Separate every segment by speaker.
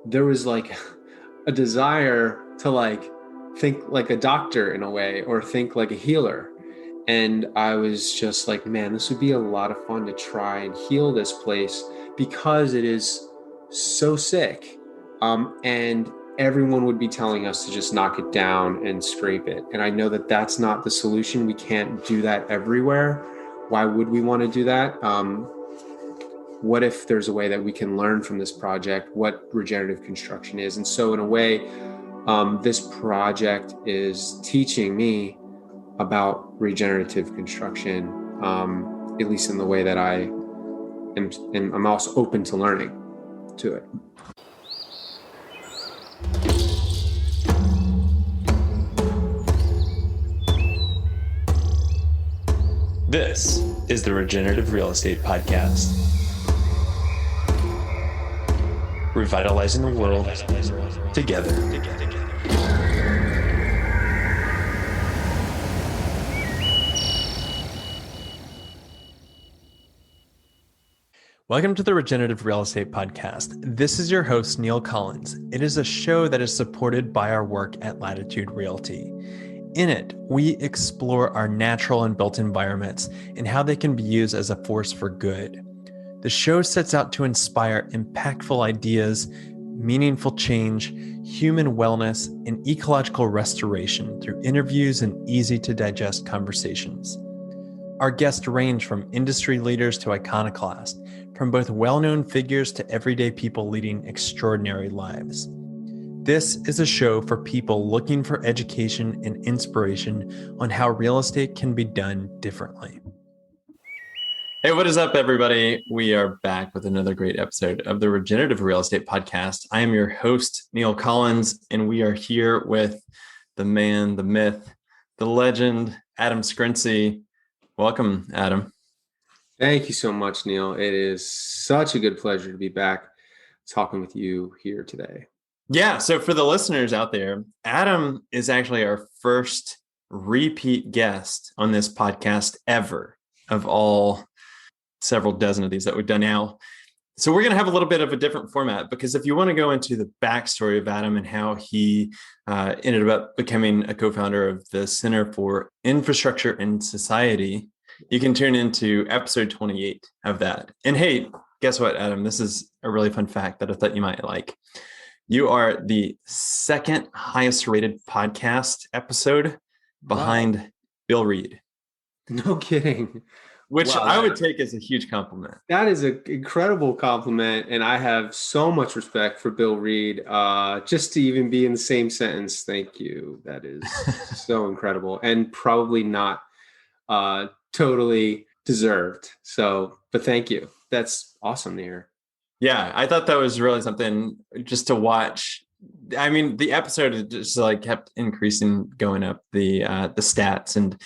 Speaker 1: there was like a desire to like think like a doctor in a way, or think like a healer. And I was just like, man, this would be a lot of fun to try and heal this place because it is so sick. And everyone would be telling us to just knock it down and scrape it. And I know that that's not the solution. We can't do that everywhere. Why would we want to do that? What if there's a way that we can learn from this project what regenerative construction is? And so in a way, this project is teaching me about regenerative construction, at least in the way that I am, and I'm also open to learning to it.
Speaker 2: This is the Regenerative Real Estate Podcast. Revitalizing the world together. Welcome to the Regenerative Real Estate Podcast. This is your host, Neil Collins. It is a show that is supported by our work at Latitude Realty. In it, we explore our natural and built environments and how they can be used as a force for good. The show sets out to inspire impactful ideas, meaningful change, human wellness, and ecological restoration through interviews and easy-to-digest conversations. Our guests range from industry leaders to iconoclasts, from both well-known figures to everyday people leading extraordinary lives. This is a show for people looking for education and inspiration on how real estate can be done differently. Hey, what is up, everybody? We are back with another great episode of the Regenerative Real Estate Podcast. I am your host, Neil Collins, and we are here with the man, the myth, the legend, Adam Sgrenci. Welcome, Adam.
Speaker 1: Thank you so much, Neil. It is such a good pleasure to be back talking with you here today.
Speaker 2: Yeah, so for the listeners out there, Adam is actually our first repeat guest on this podcast ever, of all several dozen of these that we've done now. So we're going to have a little bit of a different format, because if you want to go into the backstory of Adam and how he ended up becoming a co-founder of the Center for Infrastructure and Society, you can tune into episode 28 of that. And hey, guess what, Adam? This is a really fun fact that I thought you might like. You are the second highest rated podcast episode behind Bill Reed.
Speaker 1: No kidding.
Speaker 2: Which I would take as a huge compliment.
Speaker 1: That is an incredible compliment. And I have so much respect for Bill Reed. Just to even be in the same sentence, thank you. That is so incredible, and probably not totally deserved. So, but thank you. That's awesome to hear.
Speaker 2: Yeah, I thought that was really something just to watch. I mean, the episode just like kept increasing, going up the stats, and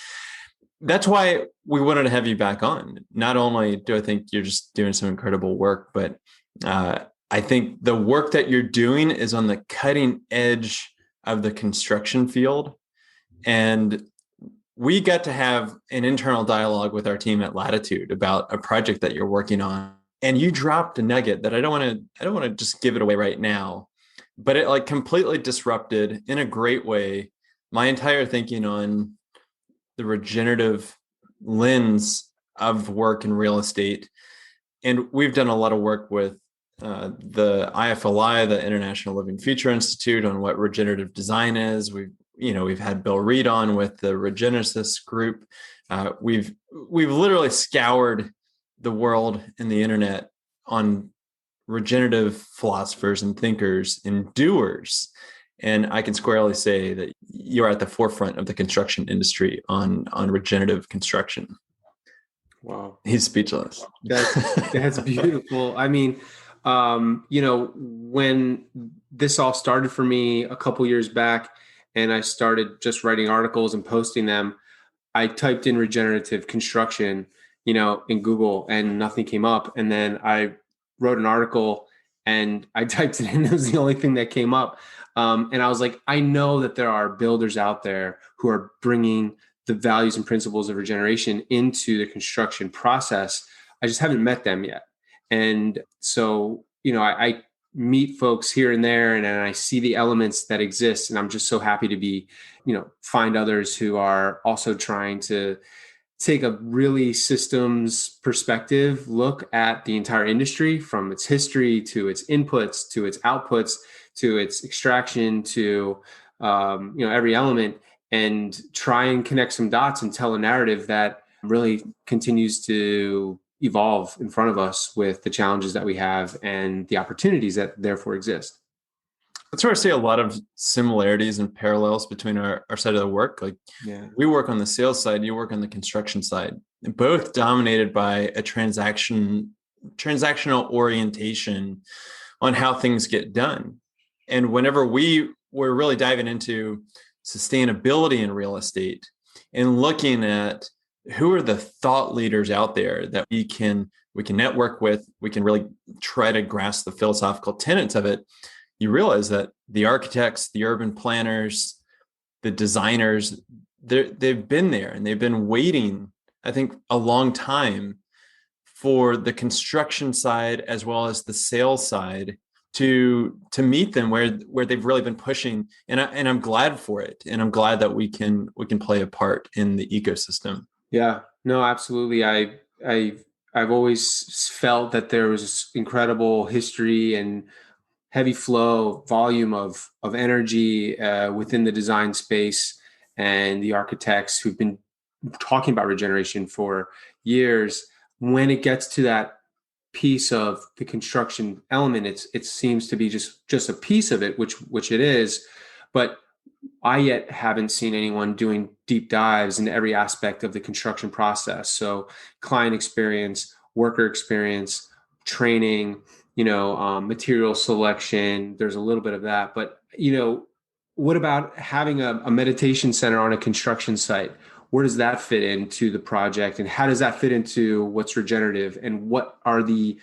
Speaker 2: that's why we wanted to have you back on. Not only do I think you're just doing some incredible work, but I think the work that you're doing is on the cutting edge of the construction field. And we got to have an internal dialogue with our team at Latitude about a project that you're working on. And you dropped a nugget that I don't want to just give it away right now, but it like completely disrupted in a great way my entire thinking on the regenerative lens of work in real estate. And we've done a lot of work with the IFLI, the International Living Future Institute, on what regenerative design is. We've had Bill Reed on with the Regenervention group. We've literally scoured the world and the internet on regenerative philosophers and thinkers and doers. And I can squarely say that you're at the forefront of the construction industry on regenerative construction.
Speaker 1: Wow.
Speaker 2: He's speechless.
Speaker 1: That's beautiful. I mean, when this all started for me a couple years back, and I started just writing articles and posting them, I typed in regenerative construction, in Google, and nothing came up. And then I wrote an article and I typed it in. It was the only thing that came up. And I was like, I know that there are builders out there who are bringing the values and principles of regeneration into the construction process. I just haven't met them yet. And so, I meet folks here and there, and I see the elements that exist, and I'm just so happy to be, find others who are also trying to take a really systems perspective look at the entire industry, from its history to its inputs to its outputs to its extraction to every element, and try and connect some dots and tell a narrative that really continues to evolve in front of us with the challenges that we have and the opportunities that therefore exist.
Speaker 2: That's where I see a lot of similarities and parallels between our side of the work. Like,
Speaker 1: Yeah.
Speaker 2: we work on the sales side, you work on the construction side, both dominated by a transactional orientation on how things get done. And whenever we're really diving into sustainability in real estate and looking at who are the thought leaders out there that we can network with, we can really try to grasp the philosophical tenets of it, you realize that the architects, the urban planners, the designers, they've been there and they've been waiting, I think, a long time for the construction side as well as the sales side to meet them where they've really been pushing. And I'm glad for it. And I'm glad that we can play a part in the ecosystem.
Speaker 1: Yeah, no, absolutely. I've always felt that there was incredible history and heavy flow, volume of energy within the design space, and the architects who've been talking about regeneration for years. When it gets to that piece of the construction element, it seems to be just a piece of it, which it is, but I yet haven't seen anyone doing deep dives into every aspect of the construction process. So client experience, worker experience, training, material selection. There's a little bit of that, but what about having a meditation center on a construction site? Where does that fit into the project, and how does that fit into what's regenerative, and what are the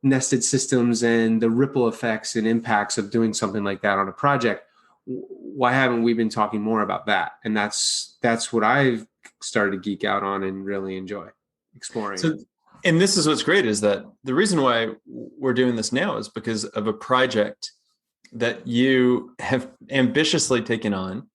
Speaker 1: nested systems and the ripple effects and impacts of doing something like that on a project? Why haven't we been talking more about that? And that's what I've started to geek out on and really enjoy exploring.
Speaker 2: So, and this is what's great, is that the reason why we're doing this now is because of a project that you have ambitiously taken on.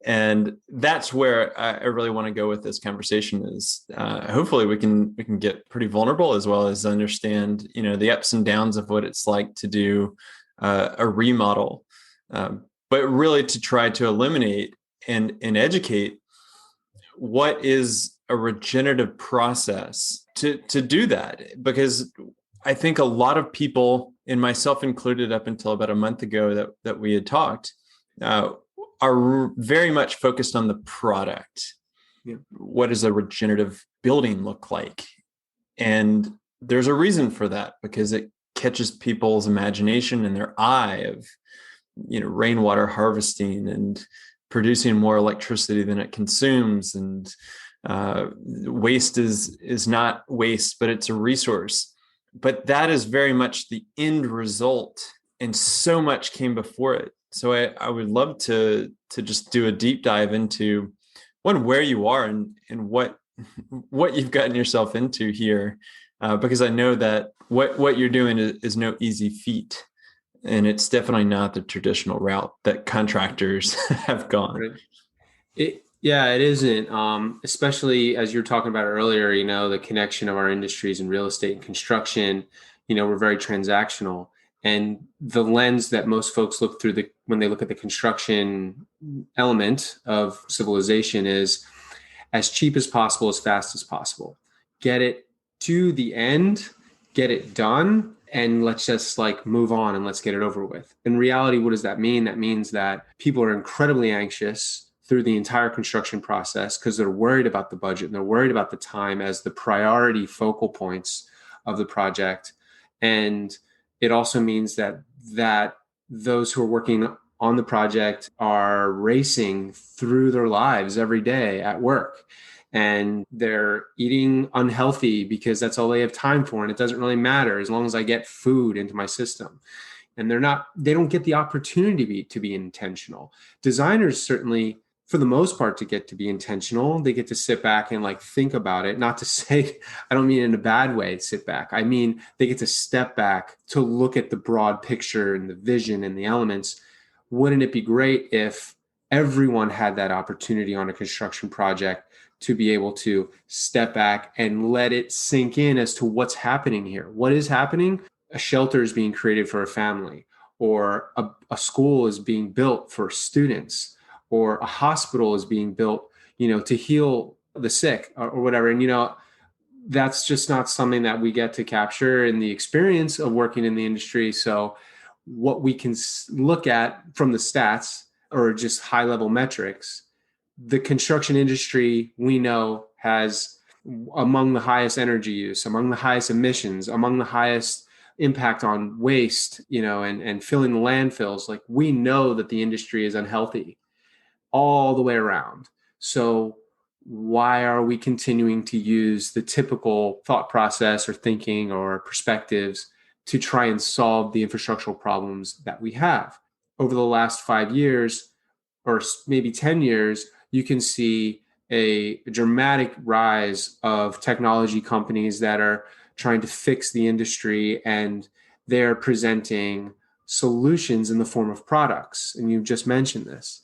Speaker 2: And that's where I really want to go with this conversation is hopefully we can get pretty vulnerable, as well as understand, the ups and downs of what it's like to do a remodel, but really to try to eliminate and educate what is a regenerative process to do that. Because I think a lot of people, and myself included up until about a month ago that we had talked, are very much focused on the product.
Speaker 1: Yeah.
Speaker 2: What does a regenerative building look like? And there's a reason for that, because it catches people's imagination and their eye of, rainwater harvesting and producing more electricity than it consumes. And waste is not waste, but it's a resource. But that is very much the end result, and so much came before it. So I would love to just do a deep dive into where you are and what you've gotten yourself into here, because I know that what you're doing is no easy feat, and it's definitely not the traditional route that contractors have gone.
Speaker 1: It isn't, especially as you were talking about earlier, the connection of our industries in real estate and construction. We're very transactional. And the lens that most folks look through when they look at the construction element of civilization is as cheap as possible, as fast as possible. Get it to the end, get it done, and let's just move on and let's get it over with. In reality, what does that mean? That means that people are incredibly anxious through the entire construction process because they're worried about the budget and they're worried about the time as the priority focal points of the project. And it also means that those who are working on the project are racing through their lives every day at work, and they're eating unhealthy because that's all they have time for. And it doesn't really matter as long as I get food into my system. And they don't get the opportunity to be intentional. Designers certainly for the most part, to get to be intentional. They get to sit back and like think about it. Not to say, I don't mean in a bad way, sit back. I mean, they get to step back to look at the broad picture and the vision and the elements. Wouldn't it be great if everyone had that opportunity on a construction project to be able to step back and let it sink in as to what's happening here? What is happening? A shelter is being created for a family, or a school is being built for students, or a hospital is being built, to heal the sick, or whatever. And, that's just not something that we get to capture in the experience of working in the industry. So what we can look at from the stats or just high level metrics, the construction industry we know has among the highest energy use, among the highest emissions, among the highest impact on waste, and filling the landfills. Like, we know that the industry is unhealthy all the way around. So why are we continuing to use the typical thought process or thinking or perspectives to try and solve the infrastructural problems that we have? Over the last 5 years, or maybe 10 years, you can see a dramatic rise of technology companies that are trying to fix the industry, and they're presenting solutions in the form of products. And you've just mentioned this.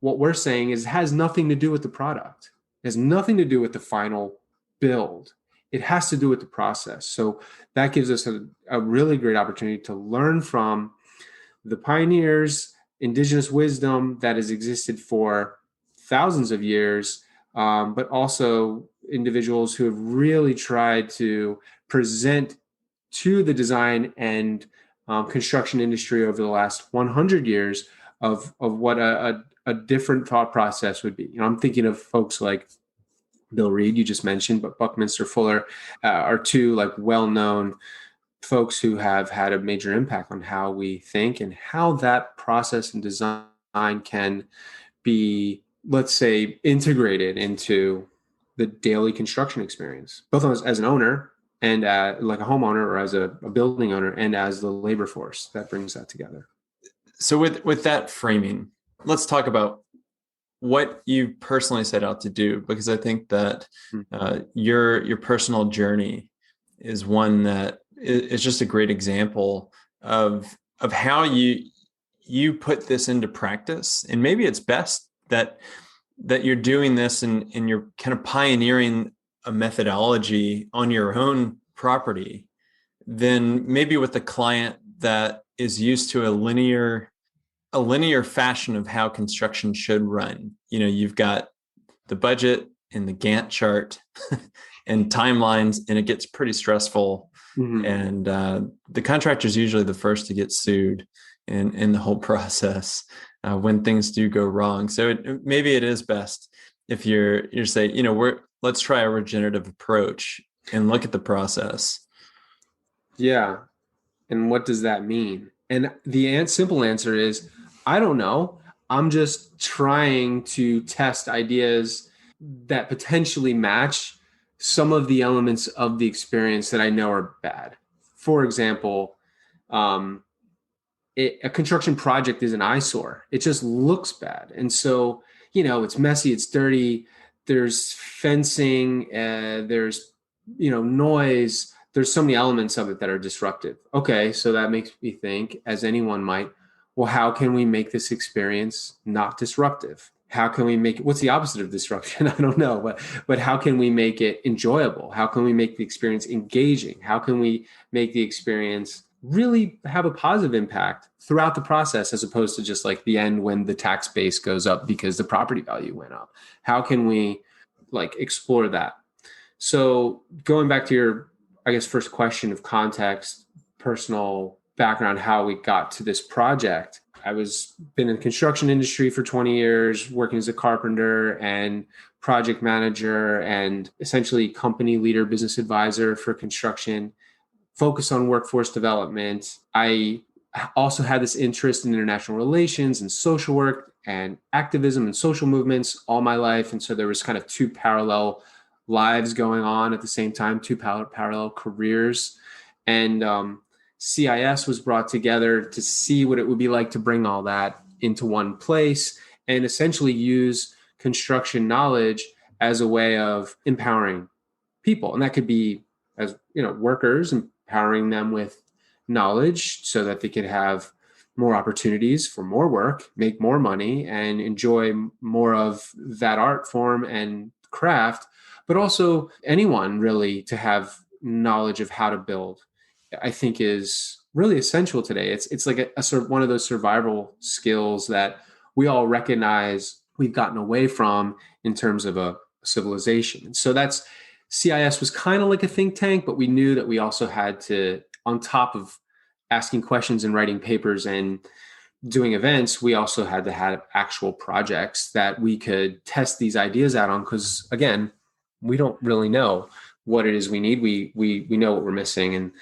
Speaker 1: What we're saying is it has nothing to do with the product. It has nothing to do with the final build. It has to do with the process. So that gives us a really great opportunity to learn from the pioneers, indigenous wisdom that has existed for thousands of years, but also individuals who have really tried to present to the design and construction industry over the last 100 years of what a different thought process would be. I'm thinking of folks like Bill Reed, you just mentioned, but Buckminster Fuller are two like well-known folks who have had a major impact on how we think and how that process and design can be, let's say, integrated into the daily construction experience, both as an owner and like a homeowner, or as a building owner, and as the labor force that brings that together.
Speaker 2: So with that framing, let's talk about what you personally set out to do, because I think that your personal journey is one that is just a great example of how you put this into practice. And maybe it's best that you're doing this and you're kind of pioneering a methodology on your own property than maybe with a client that is used to a linear fashion of how construction should run. You've got the budget and the Gantt chart and timelines, and it gets pretty stressful. Mm-hmm. And the contractor is usually the first to get sued in the whole process when things do go wrong. So maybe it is best if you're saying, let's try a regenerative approach and look at the process.
Speaker 1: Yeah. And what does that mean? And the simple answer is, I don't know. I'm just trying to test ideas that potentially match some of the elements of the experience that I know are bad. For example, a construction project is an eyesore. It just looks bad. And so, it's messy, it's dirty, there's fencing, there's, noise. There's so many elements of it that are disruptive. Okay, so that makes me think, as anyone might, well, how can we make this experience not disruptive? How can we make it, what's the opposite of disruption? I don't know, but how can we make it enjoyable? How can we make the experience engaging? How can we make the experience really have a positive impact throughout the process, as opposed to just like the end when the tax base goes up because the property value went up? How can we explore that? So going back to your, I guess, first question of context, personal background, how we got to this project. I been in the construction industry for 20 years, working as a carpenter and project manager and essentially company leader, business advisor for construction, focused on workforce development. I also had this interest in international relations and social work and activism and social movements all my life. And so there was kind of two parallel lives going on at the same time, two parallel careers. And CIS was brought together to see what it would be like to bring all that into one place and essentially use construction knowledge as a way of empowering people. And that could be as, workers, empowering them with knowledge so that they could have more opportunities for more work, make more money, and enjoy more of that art form and craft, but also anyone really to have knowledge of how to build, I think is really essential today. It's like a sort of one of those survival skills that we all recognize we've gotten away from in terms of a civilization. And so that's CIS was kind of like a think tank, but we knew that we also had to, on top of asking questions and writing papers and doing events, we also had to have actual projects that we could test these ideas out on. Because again, we don't really know what it is we need. We know what we're missing and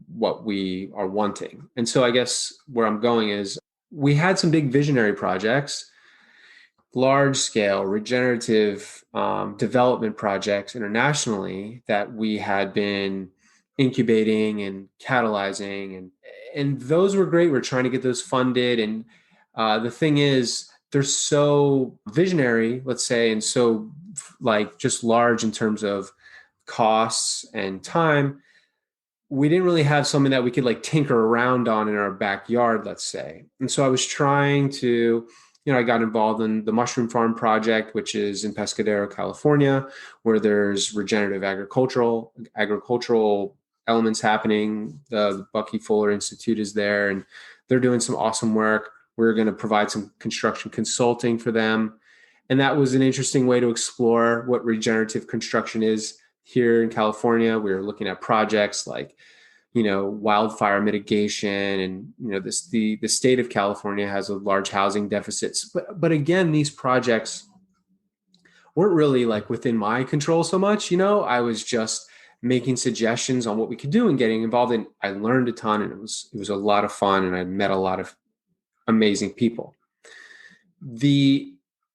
Speaker 1: what we are wanting. And so I guess where I'm going is we had some big visionary projects, large scale regenerative development projects internationally that we had been incubating and catalyzing, and those were great. We're trying to get those funded, and the thing is, they're so visionary, let's say, and so like just large in terms of costs and time. We didn't really have something that we could like tinker around on in our backyard, let's say. And so I was trying to, I got involved in the Mushroom Farm Project, which is in Pescadero, California, where there's regenerative agricultural elements happening. The Bucky Fuller Institute is there, and they're doing some awesome work. We're going to provide some construction consulting for them. And that was an interesting way to explore what regenerative construction is here in California. We were looking at projects like, wildfire mitigation, and the state of California has a large housing deficits. But again, these projects weren't really like within my control so much. I was just making suggestions on what we could do and getting involved in. I learned a ton, and it was a lot of fun, and I met a lot of amazing people.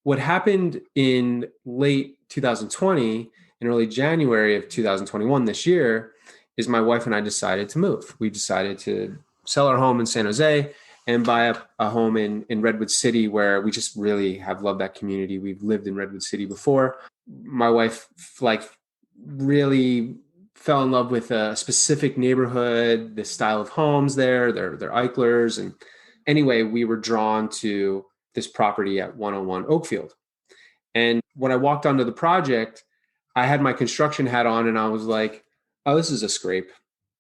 Speaker 1: What happened in late 2020 and early January of 2021 this year is my wife and I decided to move. We decided to sell our home in San Jose and buy a home in Redwood City, where we just really have loved that community. We've lived in Redwood City before. My wife really fell in love with a specific neighborhood, the style of homes there. They're Eichlers. And anyway, we were drawn to this property at 101 Oakfield. And when I walked onto the project, I had my construction hat on, and I was like, oh, this is a scrape.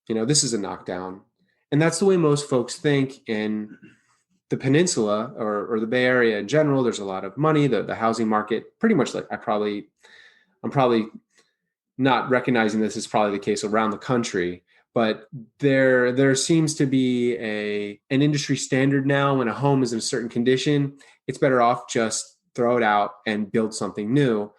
Speaker 1: This is a knockdown. And that's the way most folks think in the peninsula or the Bay Area in general. There's a lot of money, the housing market, pretty much like I'm probably not recognizing this is probably the case around the country, but there seems to be an industry standard now. When a home is in a certain condition, it's better off just throw it out and build something new.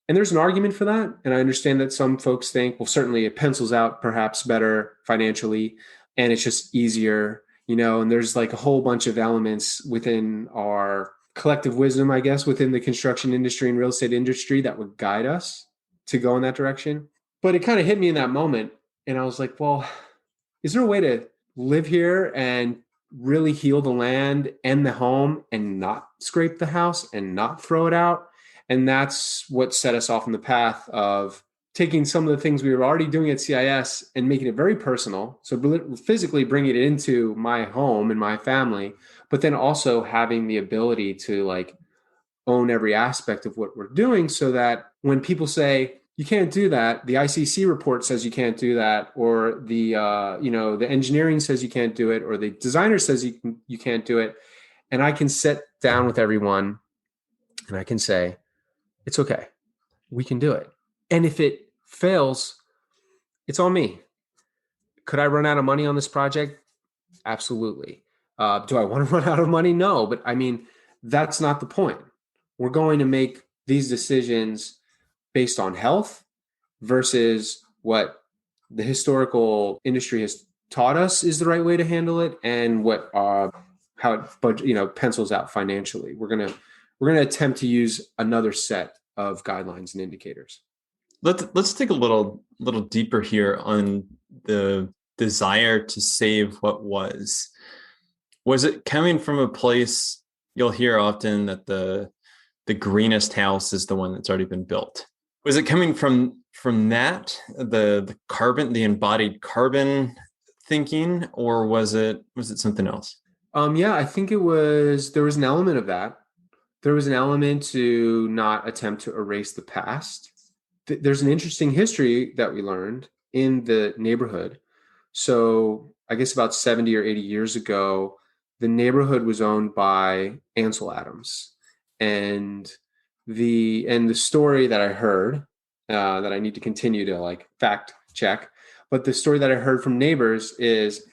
Speaker 1: And there's an argument for that. And I understand that some folks think, well, certainly it pencils out perhaps better financially, and it's just easier, and there's like a whole bunch of elements within our collective wisdom, I guess, within the construction industry and real estate industry that would guide us to go in that direction. But it kind of hit me in that moment. And I was like, well, is there a way to live here and really heal the land and the home and not scrape the house and not throw it out? And that's what set us off on the path of taking some of the things we were already doing at CIS and making it very personal. So physically bringing it into my home and my family, but then also having the ability to like own every aspect of what we're doing, so that when people say, you can't do that, the ICC report says you can't do that, or the engineering says you can't do it, or the designer says you can't do it. And I can sit down with everyone and I can say, it's okay. We can do it. And if it fails, it's on me. Could I run out of money on this project? Absolutely. Do I want to run out of money? No, but I mean, that's not the point. We're going to make these decisions based on health versus what the historical industry has taught us is the right way to handle it, and what how it pencils out financially. We're gonna attempt to use another set of guidelines and indicators.
Speaker 2: Let's take a little deeper here on the desire to save what was. Was it coming from a place, you'll hear often that the greenest house is the one that's already been built. Was it coming from that, the carbon, the embodied carbon thinking, or was it something else?
Speaker 1: Yeah, I think there was an element of that. There was an element to not attempt to erase the past. There's an interesting history that we learned in the neighborhood. So I guess about 70 or 80 years ago, the neighborhood was owned by Ansel Adams. And the story that I heard, that I need to continue to like fact check, but the story that I heard from neighbors is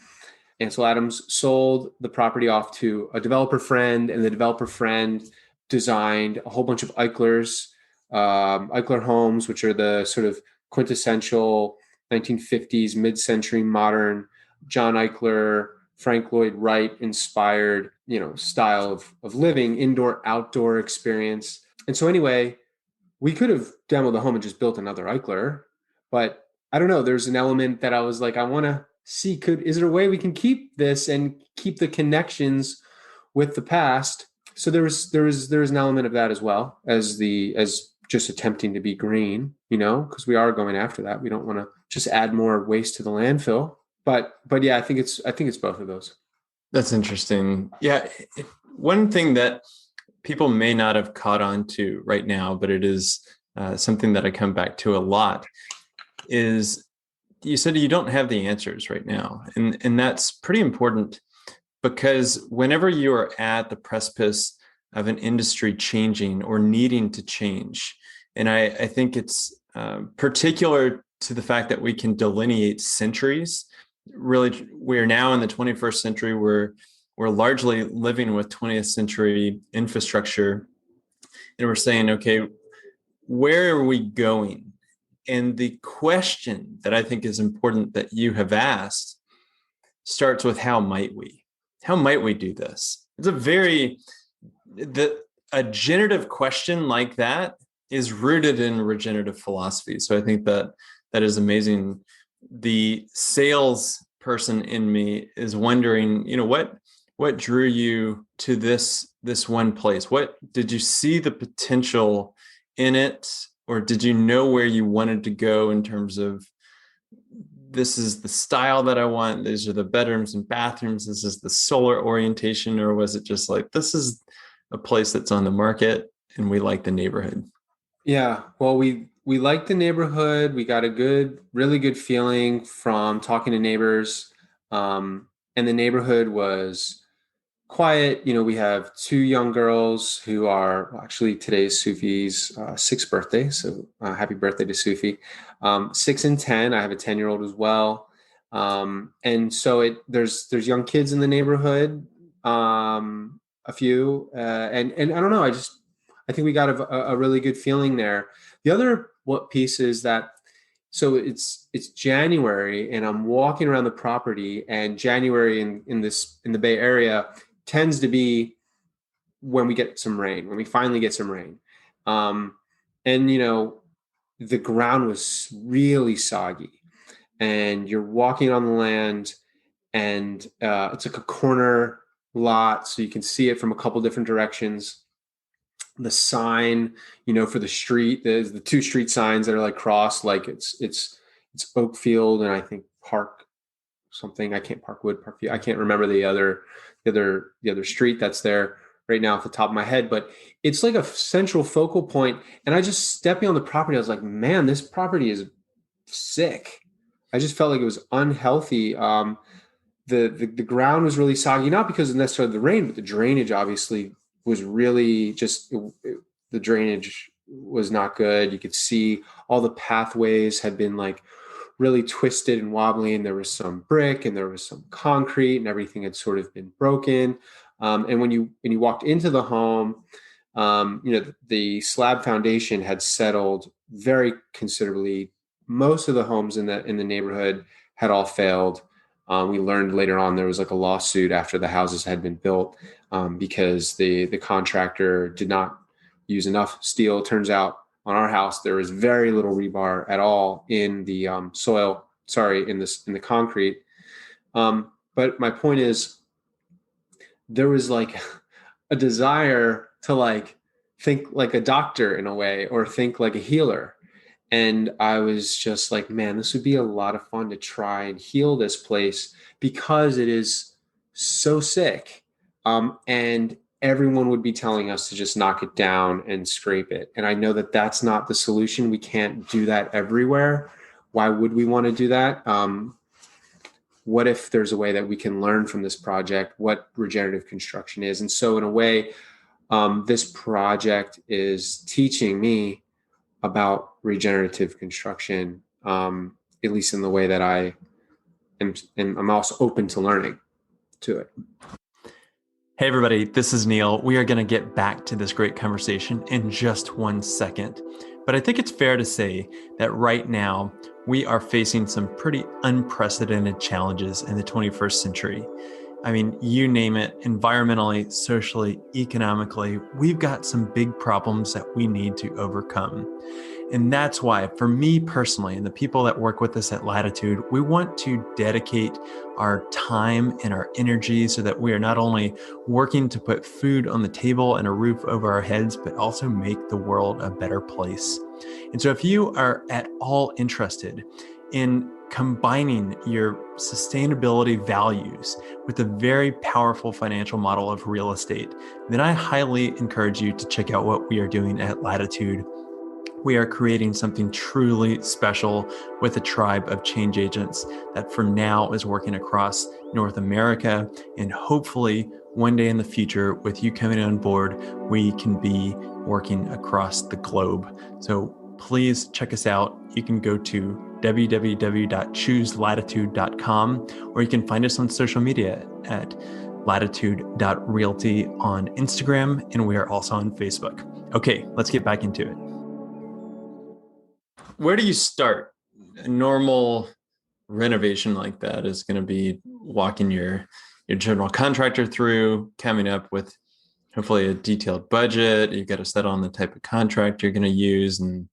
Speaker 1: Ansel Adams sold the property off to a developer friend, and the developer friend designed a whole bunch of Eichler homes, which are the sort of quintessential 1950s mid-century modern John Eichler, Frank Lloyd Wright inspired, style of living, indoor outdoor experience. And so anyway, we could have demoed the home and just built another Eichler, but I don't know. There's an element that I was like, I want to see, is there a way we can keep this and keep the connections with the past? So there was an element of that as well as just attempting to be green, because we are going after that. We don't want to just add more waste to the landfill. But yeah, I think it's both of those.
Speaker 2: That's interesting. Yeah, one thing that people may not have caught on to right now, but it is something that I come back to a lot, is you said you don't have the answers right now. And that's pretty important, because whenever you are at the precipice of an industry changing or needing to change, and I think it's particular to the fact that we can delineate centuries. Really, we're now in the 21st century. We're largely living with 20th century infrastructure, and we're saying, okay, where are we going? And the question that I think is important that you have asked starts with, how might we? How might we do this? It's a generative question like that is rooted in regenerative philosophy. So I think that is amazing. The sales person in me is wondering, what drew you to this one place? What did you see the potential in it, or did you know where you wanted to go in terms of, this is the style that I want, these are the bedrooms and bathrooms, this is the solar orientation? Or was it just like, this is a place that's on the market and we like the neighborhood?
Speaker 1: Yeah, well, we liked the neighborhood. We got really good feeling from talking to neighbors, and the neighborhood was quiet. We have two young girls who are, well, actually today's Sufi's sixth birthday, so happy birthday to Sufi. 6 and 10. I have a 10-year-old as well, and so there's young kids in the neighborhood, a few, and I don't know. I think we got a really good feeling there. The other piece is that, so it's January, and I'm walking around the property, and January in the Bay Area tends to be when we get some rain, when we finally get some rain. And the ground was really soggy, and you're walking on the land, and it's like a corner lot, so you can see it from a couple different directions. The sign, for the street, there's the two street signs that are like crossed, like it's Oakfield, and I think Park something. I can't Parkwood, Parkview. I can't remember the other street that's there right now off the top of my head, but it's like a central focal point. And I just stepping on the property, I was like, man, this property is sick. I just felt like it was unhealthy. The ground was really soggy, not because of necessarily the rain, but the drainage obviously was really just, the drainage was not good. You could see all the pathways had been like really twisted and wobbly, and there was some brick and there was some concrete, and everything had sort of been broken. And when you walked into the home, the slab foundation had settled very considerably. Most of the homes in the neighborhood had all failed. We learned later on there was like a lawsuit after the houses had been built, because the contractor did not use enough steel. It turns out on our house there was very little rebar at all in the soil. Sorry, in the concrete. But my point is, there was like a desire to like think like a doctor in a way or think like a healer. And I was just like, man, this would be a lot of fun to try and heal this place because it is so sick. And everyone would be telling us to just knock it down and scrape it. And I know that that's not the solution. We can't do that everywhere. Why would we want to do that? What if there's a way that we can learn from this project what regenerative construction is? And so, in a way, this project is teaching me about regenerative construction, at least in the way that I am, and I'm also open to learning to it.
Speaker 2: Hey, everybody, this is Neil. We are going to get back to this great conversation in just 1 second. But I think it's fair to say that right now we are facing some pretty unprecedented challenges in the 21st century. I mean, you name it, environmentally, socially, economically, we've got some big problems that we need to overcome. And that's why, for me personally, and the people that work with us at Latitude, we want to dedicate our time and our energy so that we are not only working to put food on the table and a roof over our heads, but also make the world a better place. And so if you are at all interested in combining your sustainability values with a very powerful financial model of real estate, then I highly encourage you to check out what we are doing at Latitude. We are creating something truly special with a tribe of change agents that for now is working across North America. And hopefully one day in the future, with you coming on board, we can be working across the globe. So please check us out. You can go to www.chooselatitude.com, or you can find us on social media at latitude.realty on Instagram, and we are also on Facebook. Okay, let's get back into it. Where do you start? A normal renovation like that is going to be walking your general contractor through, coming up with hopefully a detailed budget. You've got to settle on the type of contract you're going to use, and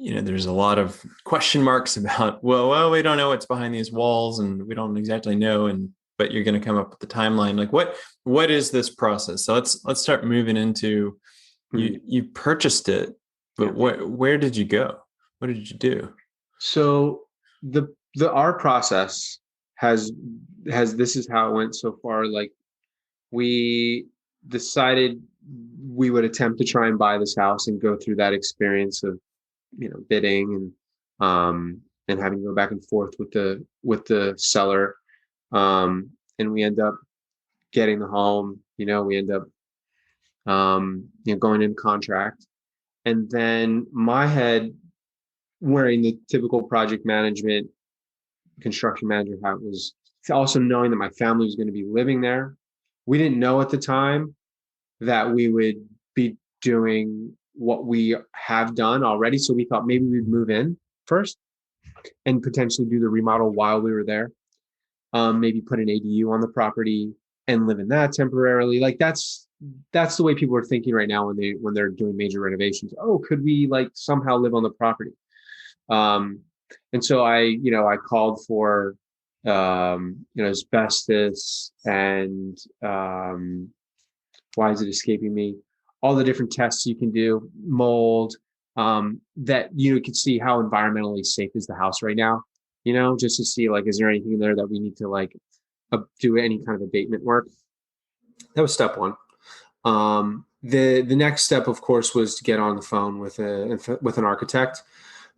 Speaker 2: there's a lot of question marks about well, we don't know what's behind these walls, and we don't exactly know, but you're going to come up with the timeline. Like what is this process? So let's start moving into you purchased it, but where did you go? What did you do?
Speaker 1: So our process has this is how it went so far. Like, we decided we would attempt to try and buy this house and go through that experience of bidding and having to go back and forth with the seller, and we end up getting the home. We end up going in contract, and then my head, wearing the typical project management construction manager hat, was also knowing that my family was going to be living there. We didn't know at the time that we would be doing what we have done already. So we thought maybe we'd move in first and potentially do the remodel while we were there. Maybe put an ADU on the property and live in that temporarily. Like that's the way people are thinking right now when they're doing major renovations. Oh, could we like somehow live on the property? And so I called for, asbestos and, why is it escaping me? All the different tests you can do, mold, that you could see how environmentally safe is the house right now, just to see like, is there anything in there that we need to like do any kind of abatement work? That was step one. The next step, of course, was to get on the phone with an architect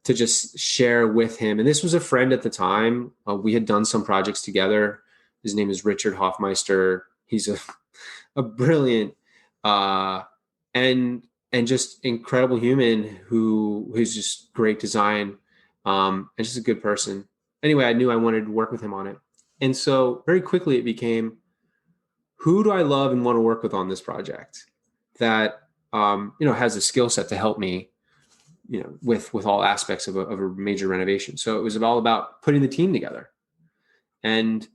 Speaker 1: to just share with him. And this was a friend at the time. We had done some projects together. His name is Richard Hoffmeister. He's a brilliant and just incredible human who's just great design, and just a good person. Anyway, I knew I wanted to work with him on it. And so very quickly it became, who do I love and want to work with on this project that has a skill set to help me with all aspects of a major renovation. So it was all about putting the team together. And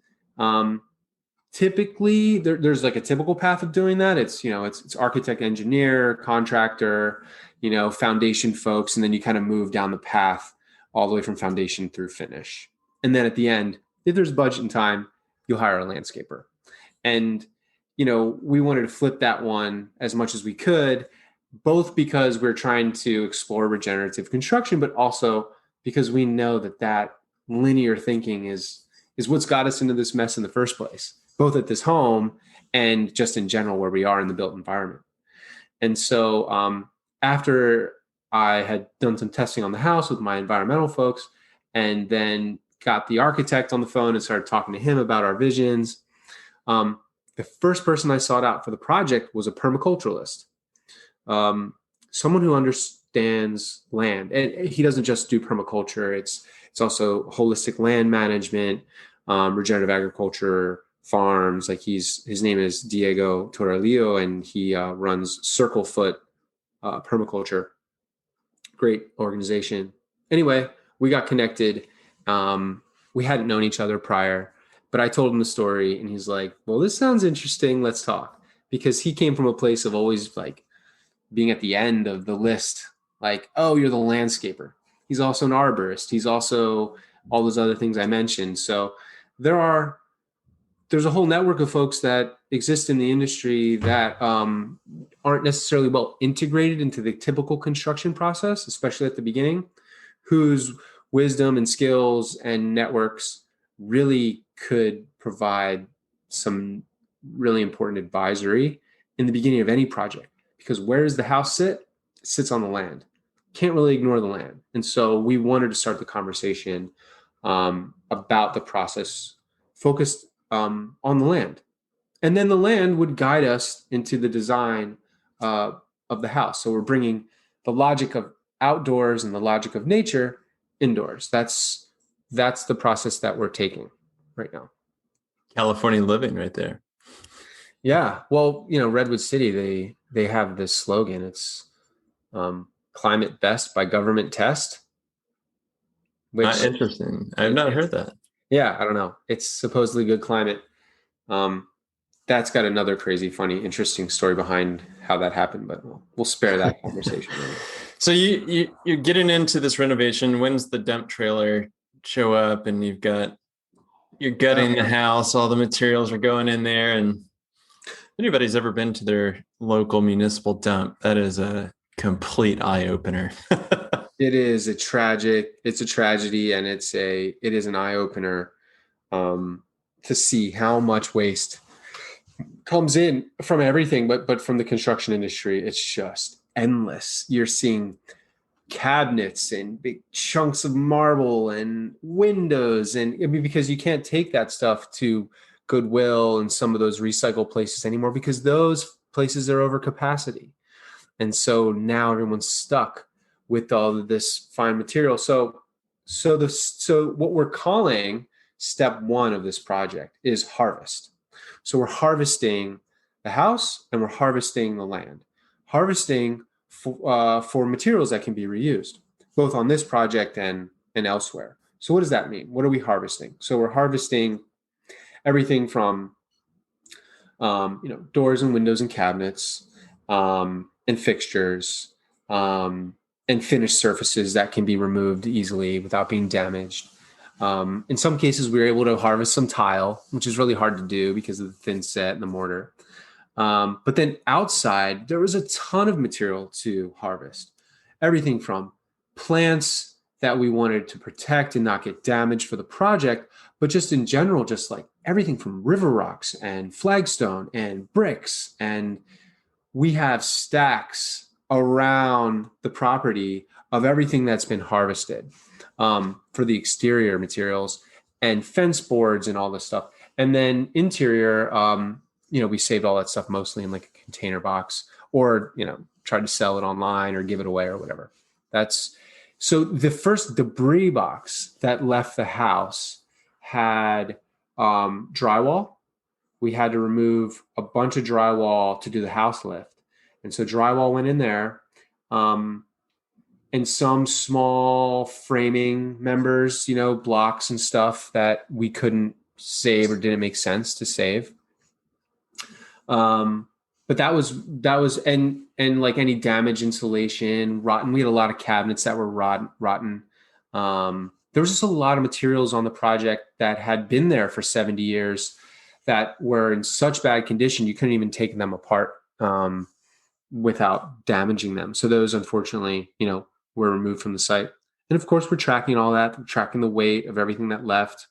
Speaker 1: typically there's like a typical path of doing that. It's architect, engineer, contractor, foundation folks. And then you kind of move down the path all the way from foundation through finish. And then at the end, if there's budget and time, you'll hire a landscaper. And we wanted to flip that one as much as we could, both because we're trying to explore regenerative construction, but also because we know that linear thinking is what's got us into this mess in the first place, both at this home and just in general where we are in the built environment. And so after I had done some testing on the house with my environmental folks, and then got the architect on the phone and started talking to him about our visions, the first person I sought out for the project was a permaculturalist, someone who understands land. And he doesn't just do permaculture; it's also holistic land management, regenerative agriculture, farms. Like his name is Diego Torrelio, and he runs Circle Foot Permaculture. Great organization. Anyway, we got connected. We hadn't known each other prior, but I told him the story, and he's like, "Well, this sounds interesting. Let's talk." Because he came from a place of always like being at the end of the list, like, "Oh, you're the landscaper." He's also an arborist. He's also all those other things I mentioned. So there's a whole network of folks that exist in the industry that aren't necessarily well integrated into the typical construction process, especially at the beginning, whose wisdom and skills and networks really could provide some really important advisory in the beginning of any project. Because where does the house sit? It sits on the land. Can't really ignore the land. And so we wanted to start the conversation about the process focused on the land. And then the land would guide us into the design of the house. So we're bringing the logic of outdoors and the logic of nature indoors. That's the process that we're taking right now.
Speaker 2: California living right there.
Speaker 1: Yeah. Well, Redwood City, they have this slogan. It's climate best by government test.
Speaker 2: Which, interesting. I've not heard that.
Speaker 1: Yeah, I don't know. It's supposedly good climate. That's got another crazy, funny, interesting story behind how that happened, but we'll spare that conversation.
Speaker 2: So you're getting into this renovation. When's the dump trailer show up, and you're gutting the house? All the materials are going in there, and if anybody's ever been to their local municipal dump, that is a complete eye opener.
Speaker 1: It's a tragedy, and it is an eye opener to see how much waste comes in from everything, but from the construction industry, it's just endless. You're seeing cabinets and big chunks of marble and windows, and because you can't take that stuff to Goodwill and some of those recycle places anymore because those places are over capacity. And so now everyone's stuck with all of this fine material. So what we're calling step one of this project is harvest. So we're harvesting the house and we're harvesting the land, harvesting for materials that can be reused, both on this project and elsewhere. So what does that mean? What are we harvesting? So we're harvesting everything from doors and windows and cabinets and fixtures and finished surfaces that can be removed easily without being damaged. In some cases, we were able to harvest some tile, which is really hard to do because of the thin set and the mortar. But then outside, there was a ton of material to harvest. Everything from plants that we wanted to protect and not get damaged for the project, but just in general, just like everything from river rocks and flagstone and bricks. And we have stacks around the property of everything that's been harvested for the exterior materials and fence boards and all this stuff. And then interior, we saved all that stuff mostly in like a container box or, tried to sell it online or give it away or whatever. So the first debris box that left the house had drywall. We had to remove a bunch of drywall to do the house lift. And so drywall went in there, and some small framing members, blocks and stuff that we couldn't save or didn't make sense to save. But that was and like any damage, insulation, rotten. We had a lot of cabinets that were rotten. There was just a lot of materials on the project that had been there for 70 years that were in such bad condition you couldn't even take them apart without damaging them. So those, unfortunately, were removed from the site. And of course, we're tracking all that, we're tracking the weight of everything that left.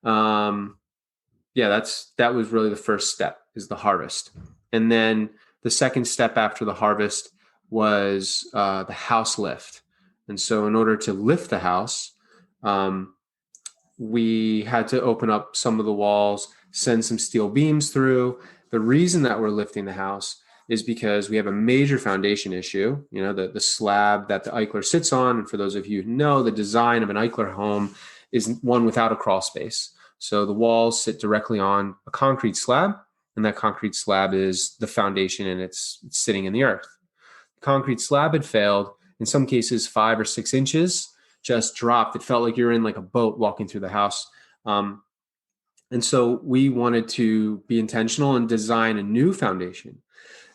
Speaker 1: Yeah, that was really the first step, is the harvest. And then the second step after the harvest was the house lift. And so in order to lift the house, we had to open up some of the walls, send some steel beams through. The reason that we're lifting the house is because we have a major foundation issue. The slab that the Eichler sits on, and for those of you who know, the design of an Eichler home is one without a crawl space. So the walls sit directly on a concrete slab, and that concrete slab is the foundation, and it's sitting in the earth. The concrete slab had failed, in some cases 5 or 6 inches just dropped. It felt like you're in like a boat walking through the house. And so we wanted to be intentional and design a new foundation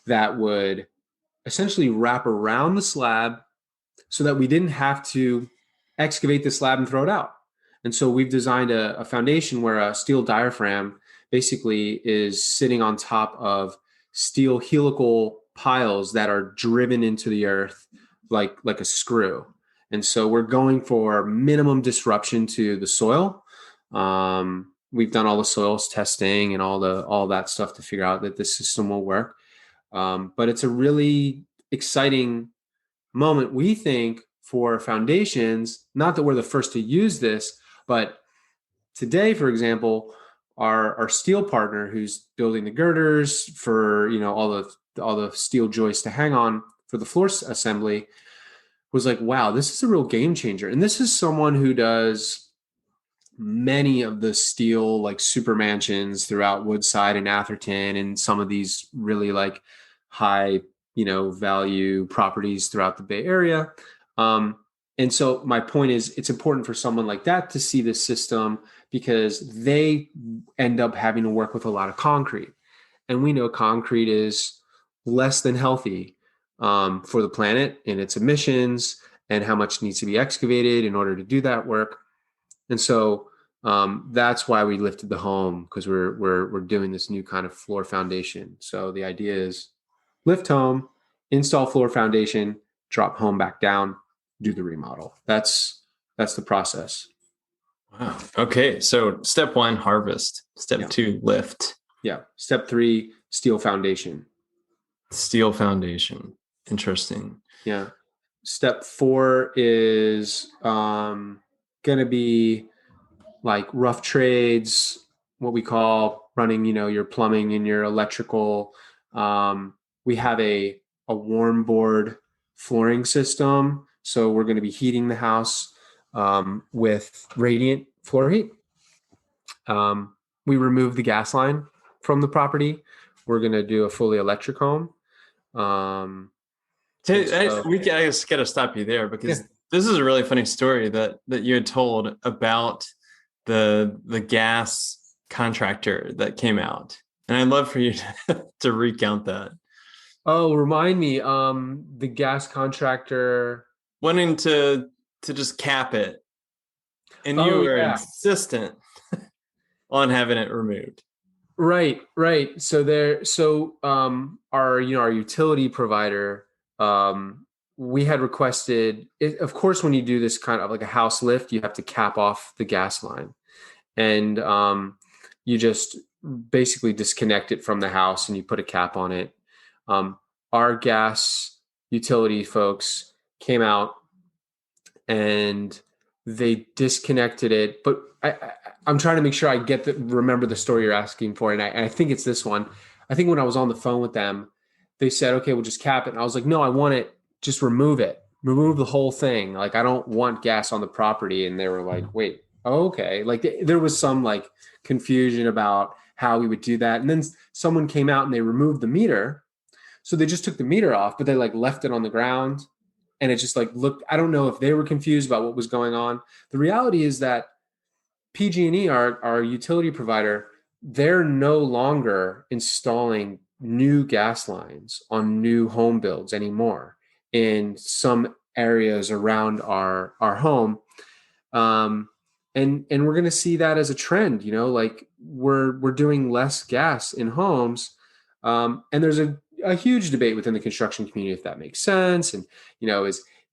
Speaker 1: that would essentially wrap around the slab so that we didn't have to excavate the slab and throw it out. And so we've designed a foundation where a steel diaphragm basically is sitting on top of steel helical piles that are driven into the earth like a screw. And so we're going for minimum disruption to the soil. We've done all the soils testing and all that stuff to figure out that this system will work. But it's a really exciting moment, we think, for foundations. Not that we're the first to use this, but today, for example, our steel partner who's building the girders for all the steel joists to hang on for the floor assembly was like, wow, this is a real game changer. And this is someone who does many of the steel like super mansions throughout Woodside and Atherton and some of these really like high value properties throughout the Bay Area. And so my point is, it's important for someone like that to see this system because they end up having to work with a lot of concrete. And we know concrete is less than healthy for the planet and its emissions and how much needs to be excavated in order to do that work. And so that's why we lifted the home, because we're doing this new kind of floor foundation. So the idea is lift home, install floor foundation, drop home back down, do the remodel. That's the process.
Speaker 2: Wow. Okay. So step 1, harvest. Step 2, lift.
Speaker 1: Yeah. Step 3, steel foundation.
Speaker 2: Steel foundation. Interesting.
Speaker 1: Yeah. Step 4 is going to be like rough trades, what we call running, your plumbing and your electrical. We have a warm board flooring system. So we're going to be heating the house with radiant floor heat. We remove the gas line from the property. We're going to do a fully electric home.
Speaker 2: I just got to stop you there because this is a really funny story that you had told about the gas contractor that came out. And I'd love for you to recount that.
Speaker 1: Oh, remind me, the gas contractor
Speaker 2: wanting to just cap it. And you were insistent on having it removed.
Speaker 1: Right. So our utility provider, we had requested, of course, when you do this kind of like a house lift, you have to cap off the gas line, and you just basically disconnect it from the house and you put a cap on it. Our gas utility folks came out and they disconnected it, but I'm trying to make sure I remember the story you're asking for. And I think it's this one. I think when I was on the phone with them, they said, okay, we'll just cap it. And I was like, no, I want it. Just remove it. Remove the whole thing. Like, I don't want gas on the property. And they were like, wait, okay. Like there was some like confusion about how we would do that. And then someone came out and they removed the meter. So they just took the meter off, but they like left it on the ground. And it just like looked, I don't know if they were confused about what was going on. The reality is that PG&E, our utility provider, they're no longer installing new gas lines on new home builds anymore in some areas around our home. And and we're going to see that as a trend, like we're doing less gas in homes. And there's a huge debate within the construction community if that makes sense. And,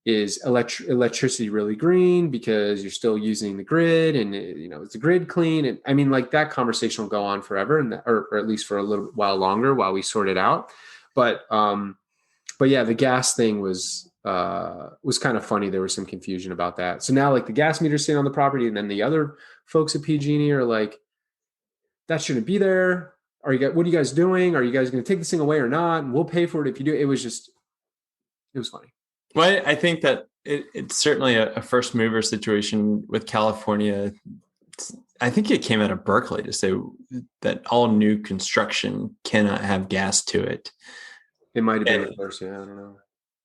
Speaker 1: is electricity really green because you're still using the grid, and, is the grid clean? And I mean, like, that conversation will go on forever, and or at least for a little while longer while we sort it out. But yeah, the gas thing was kind of funny. There was some confusion about that. So now, like, the gas meter's sitting on the property, and then the other folks at PG&E are like, that shouldn't be there. What are you guys doing? Are you guys going to take this thing away or not? And we'll pay for it if you do. It was funny.
Speaker 2: Well, I think that it's certainly a first mover situation with California. I think it came out of Berkeley to say that all new construction cannot have gas to it.
Speaker 1: It might have been reversed. Yeah, I don't know.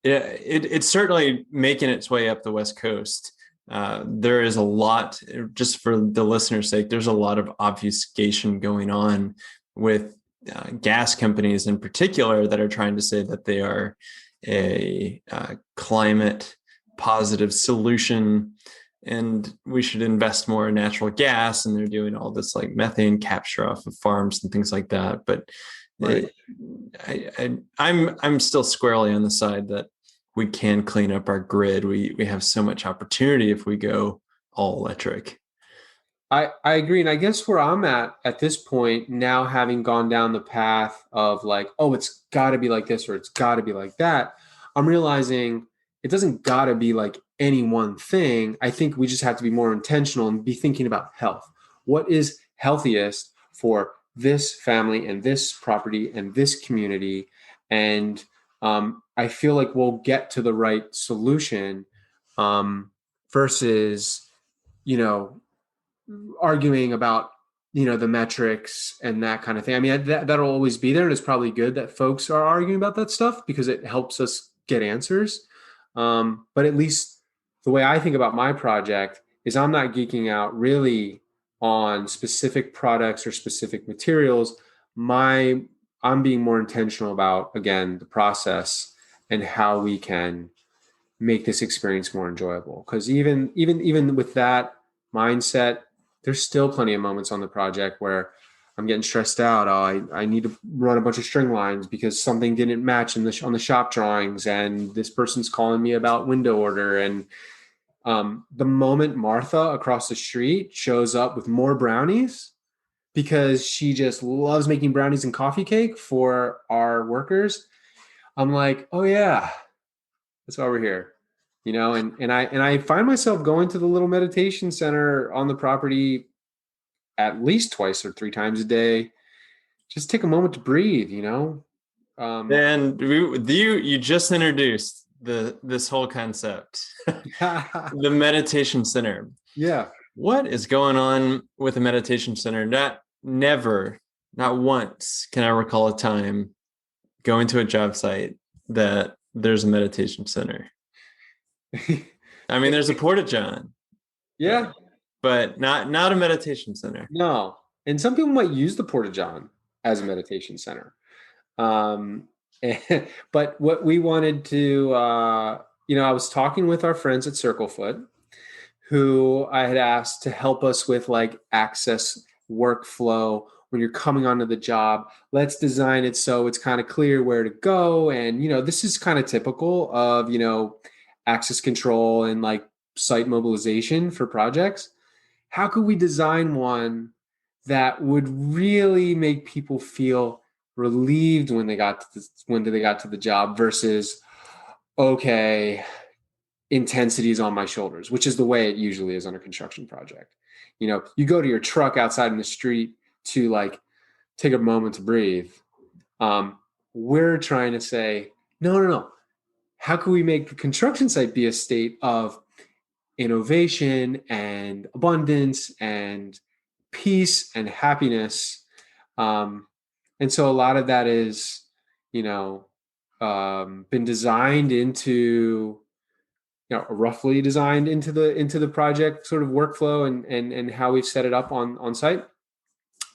Speaker 2: Yeah, it's certainly making its way up the West Coast. There is a lot, just for the listener's sake, there's a lot of obfuscation going on with gas companies in particular that are trying to say that they are a climate positive solution and we should invest more in natural gas. And they're doing all this like methane capture off of farms and things like that. But right. I'm still squarely on the side that we can clean up our grid. We have so much opportunity if we go all electric.
Speaker 1: I agree. And I guess where I'm at this point, now having gone down the path of like, oh, it's got to be like this or it's got to be like that, I'm realizing it doesn't got to be like any one thing. I think we just have to be more intentional and be thinking about health. What is healthiest for this family and this property and this community? And I feel like we'll get to the right solution versus, arguing about, the metrics and that kind of thing. I mean, that'll always be there. And it's probably good that folks are arguing about that stuff because it helps us get answers. But at least the way I think about my project is I'm not geeking out really on specific products or specific materials. I'm being more intentional about, again, the process and how we can make this experience more enjoyable. Because even with that mindset, there's still plenty of moments on the project where I'm getting stressed out. Oh, I need to run a bunch of string lines because something didn't match on the shop drawings, and this person's calling me about window order. And the moment Martha across the street shows up with more brownies because she just loves making brownies and coffee cake for our workers, I'm like, oh yeah, that's why we're here. And I find myself going to the little meditation center on the property at least twice or three times a day. Just take a moment to breathe,
Speaker 2: And you just introduced this whole concept, the meditation center.
Speaker 1: Yeah.
Speaker 2: What is going on with the meditation center? Not once can I recall a time going to a job site that there's a meditation center. I mean, there's a Porta-John.
Speaker 1: Yeah.
Speaker 2: But not a meditation center.
Speaker 1: No. And some people might use the Porta-John as a meditation center. But what we wanted to, I was talking with our friends at Circlefoot, who I had asked to help us with like access workflow when you're coming onto the job. Let's design it so it's kind of clear where to go. And, this is kind of typical of, access control and like site mobilization for projects. How could we design one that would really make people feel relieved when they got to the job versus, okay, intensity is on my shoulders, which is the way it usually is on a construction project. You go to your truck outside in the street to like take a moment to breathe. We're trying to say, no. How can we make the construction site be a state of innovation and abundance and peace and happiness? And so a lot of that is, been designed into, roughly designed into the project sort of workflow and how we've set it up on site.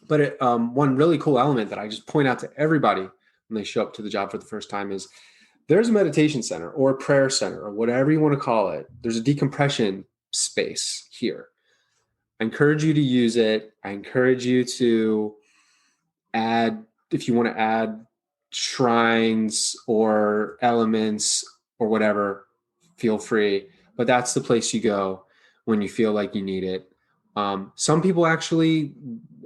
Speaker 1: But one really cool element that I just point out to everybody when they show up to the job for the first time is there's a meditation center or a prayer center or whatever you want to call it. There's a decompression space here. I encourage you to use it. I encourage you to add, if you want to add shrines or elements or whatever, feel free. But that's the place you go when you feel like you need it. Some people actually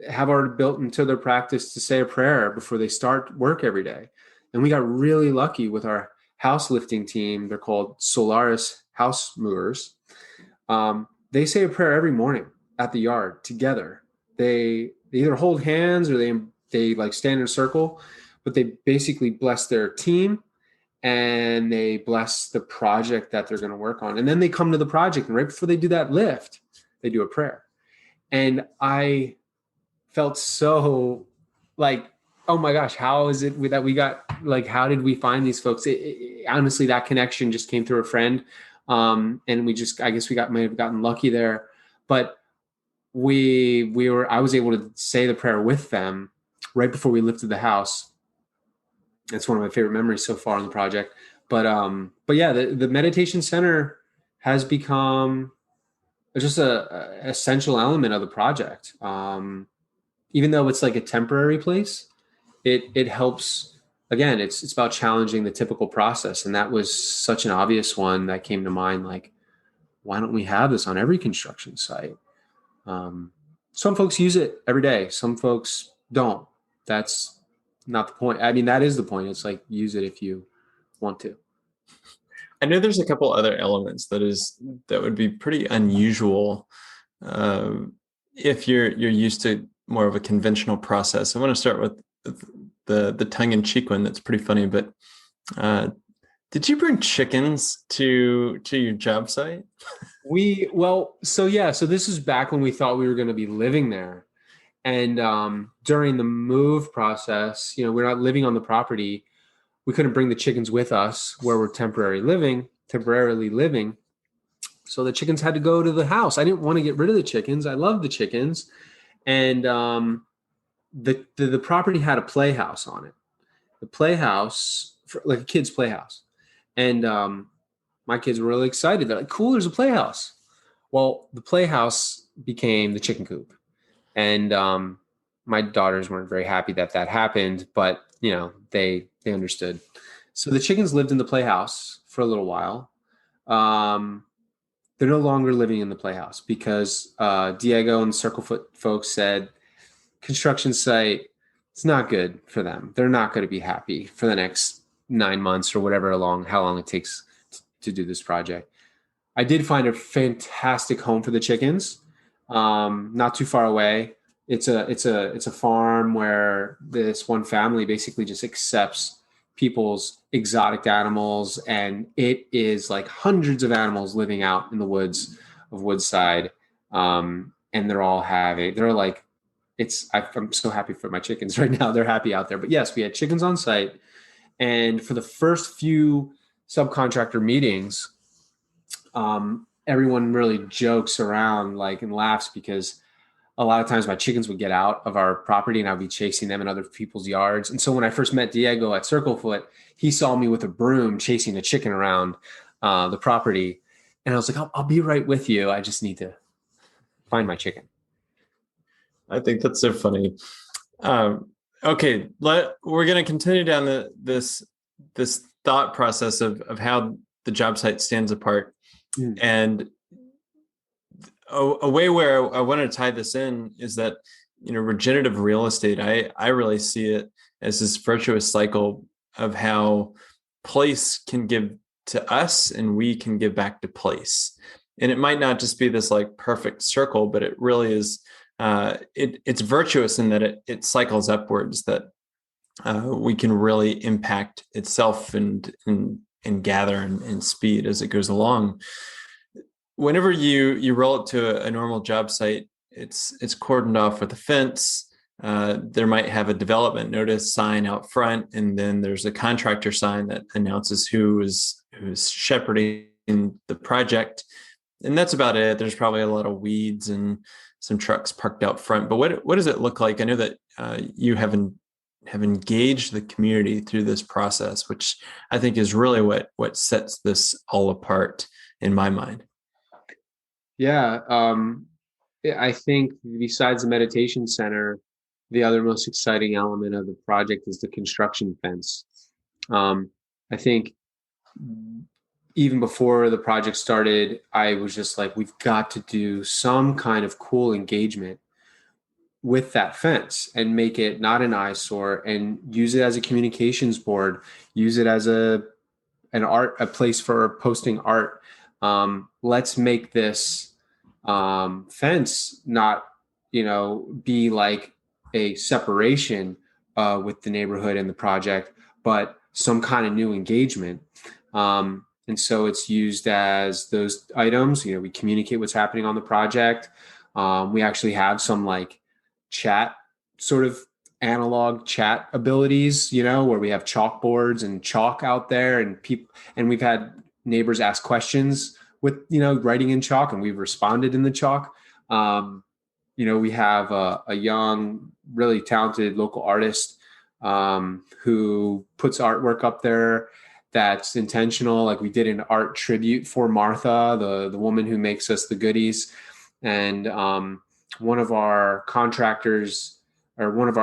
Speaker 1: have already built into their practice to say a prayer before they start work every day. And we got really lucky with our house lifting team. They're called Solaris House Movers. They say a prayer every morning at the yard together. They either hold hands or they like stand in a circle, but they basically bless their team and they bless the project that they're going to work on. And then they come to the project, and right before they do that lift, they do a prayer. And I felt so like, oh my gosh, how is it that we got, like, how did we find these folks? Honestly, that connection just came through a friend. And I guess might have gotten lucky there, but I was able to say the prayer with them right before we lifted the house. It's one of my favorite memories so far on the project. But yeah, the meditation center has become just a essential element of the project. Even though it's like a temporary place, it helps. Again, it's about challenging the typical process, and that was such an obvious one that came to mind. Like, why don't we have this on every construction site? Some folks use it every day. Some folks don't. That's not the point. I mean, that is the point. It's like, use it if you want to.
Speaker 2: I know there's a couple other elements that would be pretty unusual if you're used to more of a conventional process. I want to start with the tongue-in-cheek one. That's pretty funny. But did you bring chickens to your job site?
Speaker 1: So this is back when we thought we were going to be living there. And during the move process, we're not living on the property. We couldn't bring the chickens with us where we're temporarily living. So the chickens had to go to the house. I didn't want to get rid of the chickens. I love the chickens. And the property had a playhouse on it. The playhouse, like a kid's playhouse. And my kids were really excited. They're like, cool, there's a playhouse. Well, the playhouse became the chicken coop. And my daughters weren't very happy that happened, but they understood. So the chickens lived in the playhouse for a little while. They're no longer living in the playhouse because Diego and the Circlefoot folks said construction site, it's not good for them. They're not going to be happy for the next 9 months or how long it takes to do this project. I did find a fantastic home for the chickens, not too far away. It's a farm where this one family basically just accepts people's exotic animals, and it is like hundreds of animals living out in the woods of Woodside, and they're like, I'm so happy for my chickens right now. They're happy out there. But yes, we had chickens on site, and for the first few subcontractor meetings, everyone really jokes around and laughs because a lot of times my chickens would get out of our property and I'd be chasing them in other people's yards. And so when I first met Diego at Circlefoot, he saw me with a broom chasing a chicken around the property. And I was like, I'll be right with you. I just need to find my chicken.
Speaker 2: I think that's so funny. Okay, we're going to continue down this thought process of how the job site stands apart. And a way where I want to tie this in is that, regenerative real estate, I really see it as this virtuous cycle of how place can give to us and we can give back to place. And it might not just be this perfect circle, but it really is, it's virtuous in that it cycles upwards, that we can really impact itself and gather and speed as it goes along. Whenever you roll it to a normal job site, it's cordoned off with a fence. There might have a development notice sign out front, and then there's a contractor sign that announces who's shepherding the project, and that's about it. There's probably a lot of weeds and some trucks parked out front. But what does it look like? I know that you have engaged the community through this process, which I think is really what sets this all apart in my mind.
Speaker 1: Yeah. I think besides the meditation center, the other most exciting element of the project is the construction fence. Um, I think even before the project started, I was just like, we've got to do some kind of cool engagement with that fence and make it not an eyesore and use it as a communications board, use it as a place for posting art. Let's make this fence not, be like a separation with the neighborhood and the project, but some kind of new engagement. And so it's used as those items. We communicate what's happening on the project. We actually have some like chat sort of analog chat abilities, where we have chalkboards and chalk out there, and people, and we've had neighbors ask questions with, writing in chalk, and we've responded in the chalk. We have a young, really talented local artist who puts artwork up there that's intentional. Like we did an art tribute for Martha, the woman who makes us the goodies. And one of our contractors, or one of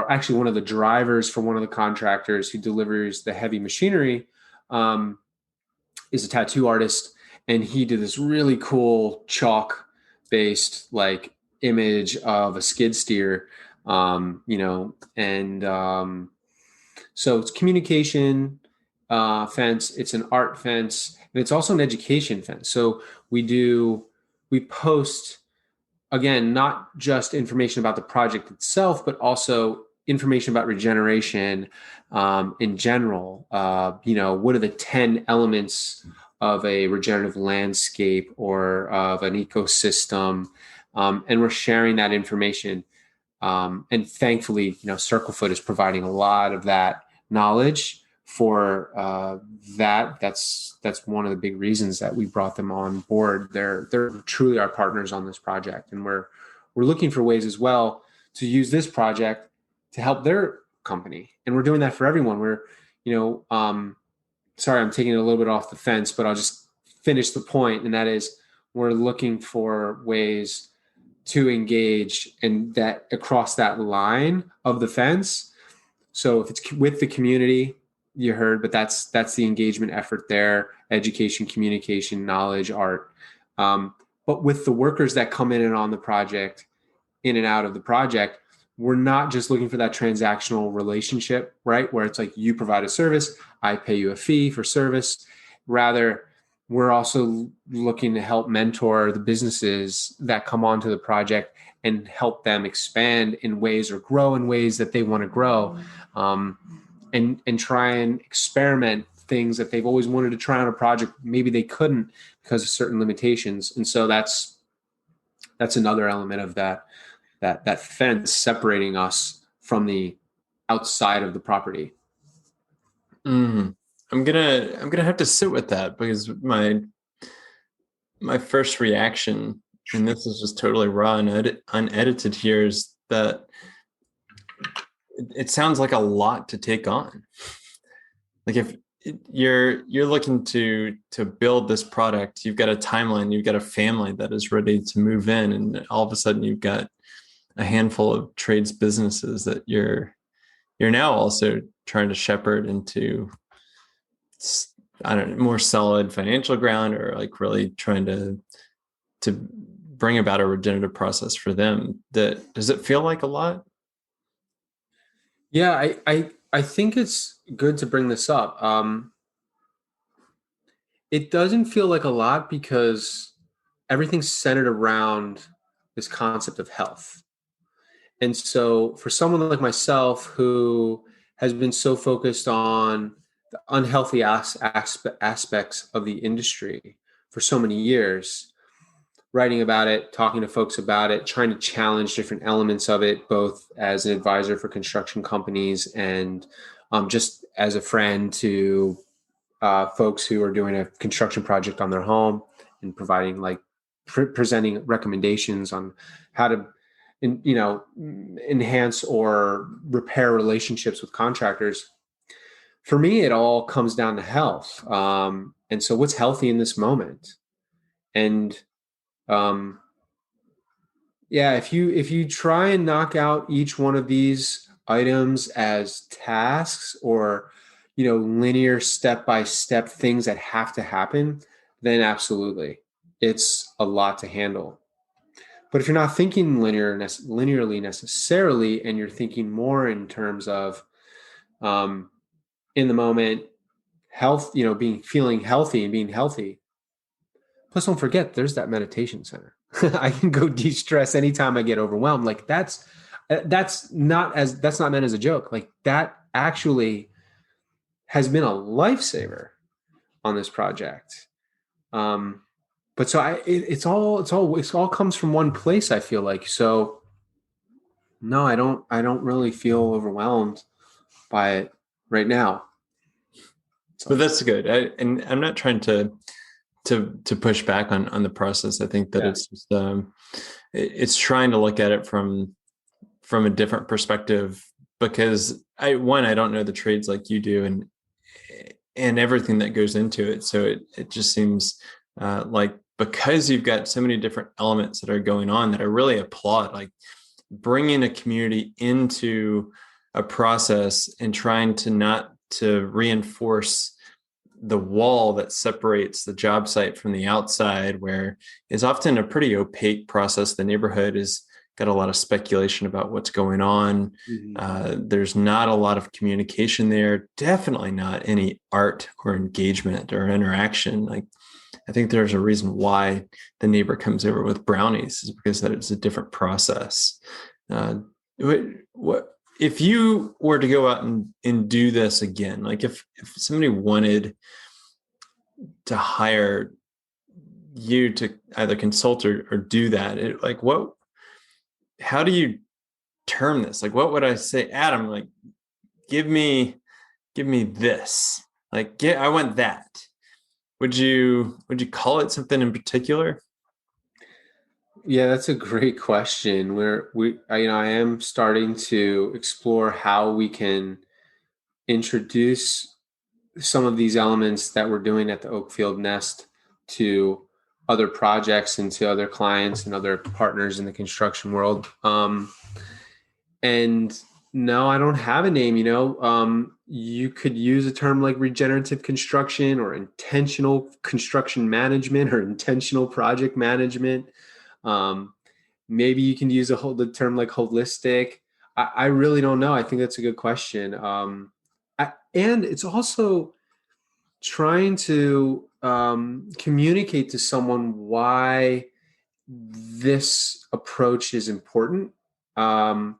Speaker 1: the drivers for one of the contractors who delivers the heavy machinery, is a tattoo artist. And he did this really cool chalk based like image of a skid steer, and so it's communication fence. It's an art fence, and it's also an education fence. So we post, again, not just information about the project itself, but also information about regeneration in general. What are the 10 elements of a regenerative landscape or of an ecosystem? And we're sharing that information. And thankfully, Circlefoot is providing a lot of that knowledge for that. That's one of the big reasons that we brought them on board. They're truly our partners on this project, and we're looking for ways as well to use this project to help their company, and we're doing that for everyone. Sorry, I'm taking it a little bit off the fence, but I'll just finish the point, and that is we're looking for ways to engage and that across that line of the fence. So if it's with the community, you heard, but that's the engagement effort there: education, communication, knowledge, art. But with the workers that come in and on the project, in and out of the project, we're not just looking for that transactional relationship, right? Where it's like you provide a service, I pay you a fee for service. Rather, we're also looking to help mentor the businesses that come onto the project and help them expand in ways or grow in ways that they want to grow, and try and experiment things that they've always wanted to try on a project. Maybe they couldn't because of certain limitations. And so that's another element of that fence separating us from the outside of the property.
Speaker 2: Mm. I'm gonna have to sit with that, because my first reaction, and this is just totally raw and unedited here, is that it sounds like a lot to take on. Like if you're looking to build this product, you've got a timeline, you've got a family that is ready to move in, and all of a sudden you've got a handful of trades businesses that you're now also trying to shepherd into, I don't know, more solid financial ground, or like really trying to bring about a regenerative process for them. That, does it feel like a lot?
Speaker 1: Yeah, I think it's good to bring this up. It doesn't feel like a lot because everything's centered around this concept of health. And so for someone like myself who has been so focused on the unhealthy aspects of the industry for so many years, writing about it, talking to folks about it, trying to challenge different elements of it, both as an advisor for construction companies and just as a friend to folks who are doing a construction project on their home, and providing like presenting recommendations on how to enhance or repair relationships with contractors. For me, it all comes down to health. And so what's healthy in this moment? And um, Yeah, if you try and knock out each one of these items as tasks or linear step by step things that have to happen, then absolutely, it's a lot to handle. But if you're not thinking linearly necessarily, and you're thinking more in terms of um, in the moment health, being feeling healthy and being healthy. Plus, don't forget, there's that meditation center. I can go de-stress anytime I get overwhelmed. Like that's not meant as a joke. Like that actually has been a lifesaver on this project. Um, but so it's all comes from one place. I feel like so. No, I don't really feel overwhelmed by it right now.
Speaker 2: But
Speaker 1: So
Speaker 2: that's good. And I'm not trying to push back on the process. I think that
Speaker 1: yeah.
Speaker 2: it's just it's trying to look at it from a different perspective, because I don't know the trades like you do, and everything that goes into it. So it just seems like, because you've got so many different elements that are going on, that I really applaud, like bringing a community into a process and trying to not to reinforce the wall that separates the job site from the outside, where is often a pretty opaque process. The neighborhood is got a lot of speculation about what's going on.
Speaker 1: Mhm.
Speaker 2: There's not a lot of communication there. Definitely not any art or engagement or interaction. Like, I think there's a reason why the neighbor comes over with brownies, is because that it's a different process. Uh, what if you were to go out and do this again? Like, if somebody wanted to hire you to either consult or do that, like, how do you term this? Like, what would I say, Adam? Like, give me this. Like, I want that. Would you call it something in particular?
Speaker 1: Yeah, that's a great question. I am starting to explore how we can introduce some of these elements that we're doing at the Oakfield Nest to other projects and to other clients and other partners in the construction world. And no, I don't have a name. You could use a term like regenerative construction or intentional construction management or intentional project management. Um, Maybe you can use the term like holistic. I really don't know. I think that's a good question. And it's also trying to communicate to someone why this approach is important. Um,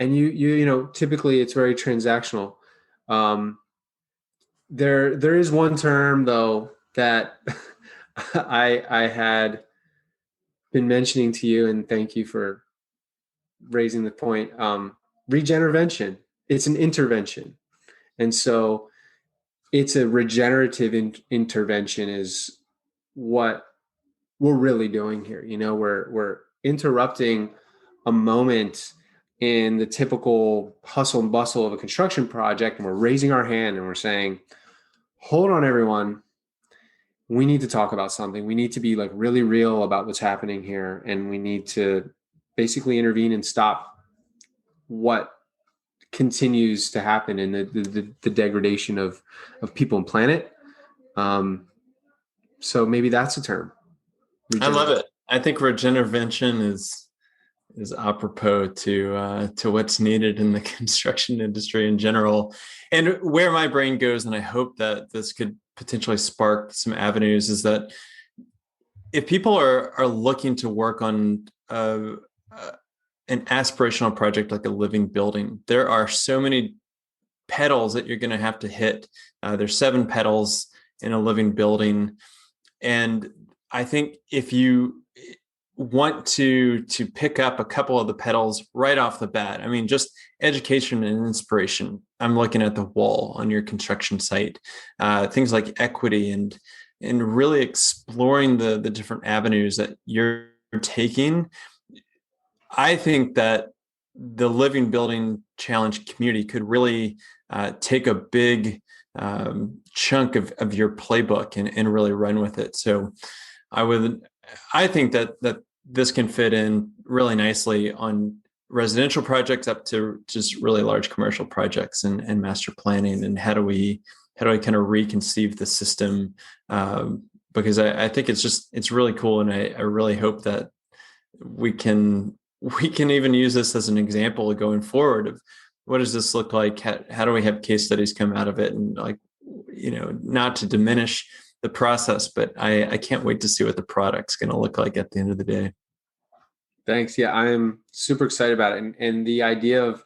Speaker 1: and typically it's very transactional. Um, there is one term though that I had been mentioning to you, and thank you for raising the point. Regenervention. It's an intervention, and so it's a regenerative intervention is what we're really doing here. We're interrupting a moment in the typical hustle and bustle of a construction project, and we're raising our hand and we're saying, "Hold on, everyone. We need to talk about something. We need to be like really real about what's happening here, and we need to basically intervene and stop what continues to happen in the degradation of people and planet." Um, so maybe that's a term.
Speaker 2: I love
Speaker 1: Regenerate.
Speaker 2: it. I think Regenervention is apropos to what's needed in the construction industry in general. And where my brain goes, and I hope that this could potentially spark some avenues, is that if people are looking to work on an aspirational project like a living building, there are so many pedals that you're going to have to hit. There's 7 pedals in a living building, and I think if you want to pick up a couple of the pedals right off the bat, I mean, just education and inspiration. I'm looking at the wall on your construction site, things like equity and really exploring the different avenues that you're taking. I think that the living building challenge community could really take a big chunk of your playbook and really run with it. So I think that this can fit in really nicely on residential projects up to just really large commercial projects and master planning. And how do we kind of reconceive the system? Because I think it's really cool. And I really hope that we can even use this as an example going forward of what does this look like? How do we have case studies come out of it? And like, not to diminish the process, but I can't wait to see what the product's going to look like at the end of the day.
Speaker 1: Thanks. Yeah, I'm super excited about it. And the idea of,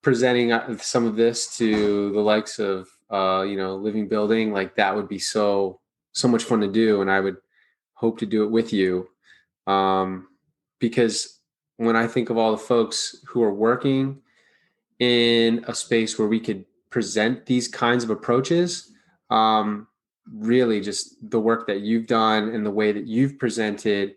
Speaker 1: presenting some of this to the likes of, Living Building, like that would be so much fun to do. And I would hope to do it with you. Because when I think of all the folks who are working in a space where we could present these kinds of approaches, really just the work that you've done and the way that you've presented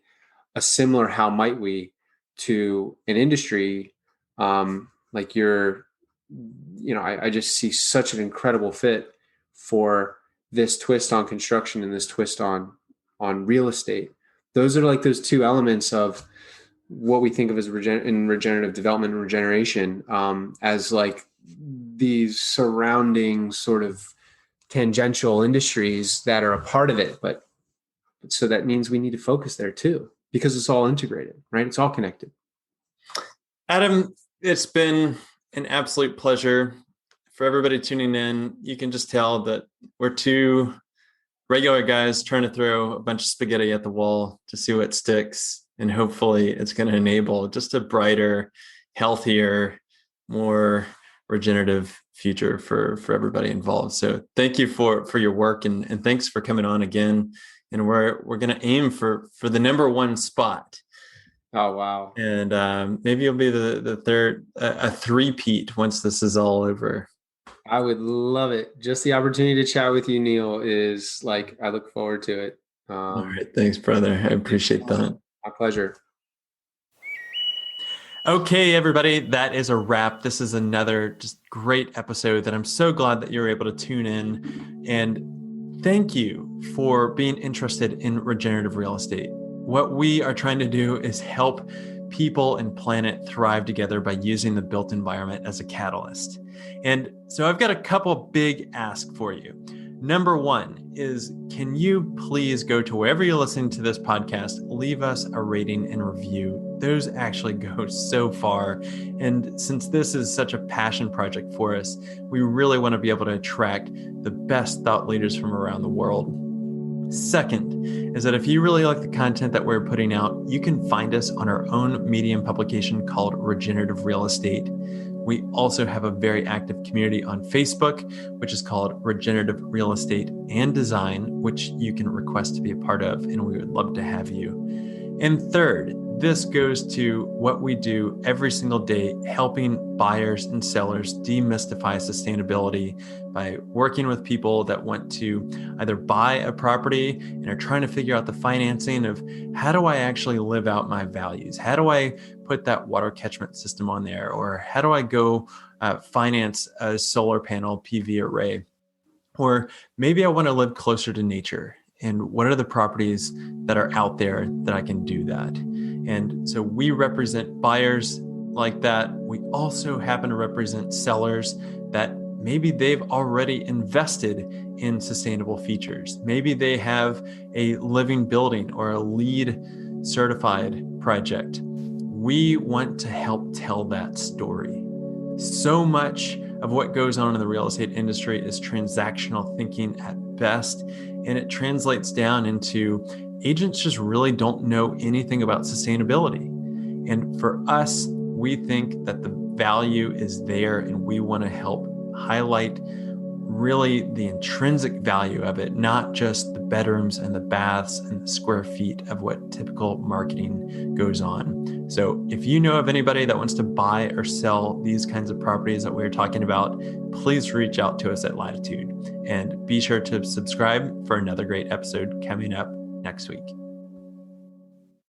Speaker 1: a similar how might we to an industry, like I just see such an incredible fit for this twist on construction and this twist on real estate. Those are like those two elements of what we think of as in regenerative development and regeneration, as like these surrounding sort of tangential industries that are a part of it. But so that means we need to focus there too, because it's all integrated, right? It's all connected.
Speaker 2: Adam, it's been an absolute pleasure. For everybody tuning in, you can just tell that we're two regular guys trying to throw a bunch of spaghetti at the wall to see what sticks. And hopefully it's going to enable just a brighter, healthier, more regenerative future for everybody involved. So thank you for your work and thanks for coming on again. And we're going to aim for the number one spot.
Speaker 1: Oh, wow.
Speaker 2: And maybe you'll be the third, a three-peat once this is all over.
Speaker 1: I would love it. Just the opportunity to chat with you, Neil, is like, I look forward to it.
Speaker 2: All right. Thanks, brother. I appreciate that.
Speaker 1: My pleasure.
Speaker 2: Okay, everybody, that is a wrap. This is another just great episode that I'm so glad that you're able to tune in. And thank you for being interested in regenerative real estate. What we are trying to do is help people and planet thrive together by using the built environment as a catalyst. And so I've got a couple big asks for you. Number one is, can you please go to wherever you're listening to this podcast, leave us a rating and review. Those actually go so far. And since this is such a passion project for us, we really want to be able to attract the best thought leaders from around the world. Second is that if you really like the content that we're putting out, you can find us on our own Medium publication called Regenerative Real Estate. We also have a very active community on Facebook, which is called Regenerative Real Estate and Design, which you can request to be a part of, and we would love to have you. And third, this goes to what we do every single day, helping buyers and sellers demystify sustainability by working with people that want to either buy a property and are trying to figure out the financing of how do I actually live out my values? How do I put that water catchment system on there? Or how do I go finance a solar panel PV array? Or maybe I want to live closer to nature. And what are the properties that are out there that I can do that? And so we represent buyers like that. We also happen to represent sellers that maybe they've already invested in sustainable features. Maybe they have a living building or a LEED certified project. We want to help tell that story. So much of what goes on in the real estate industry is transactional thinking at best, and it translates down into agents just really don't know anything about sustainability. And for us, we think that the value is there, and we want to help highlight really the intrinsic value of it, not just the bedrooms and the baths and the square feet of what typical marketing goes on. So if you know of anybody that wants to buy or sell these kinds of properties that we're talking about, please reach out to us at Latitude, and be sure to subscribe for another great episode coming up next week.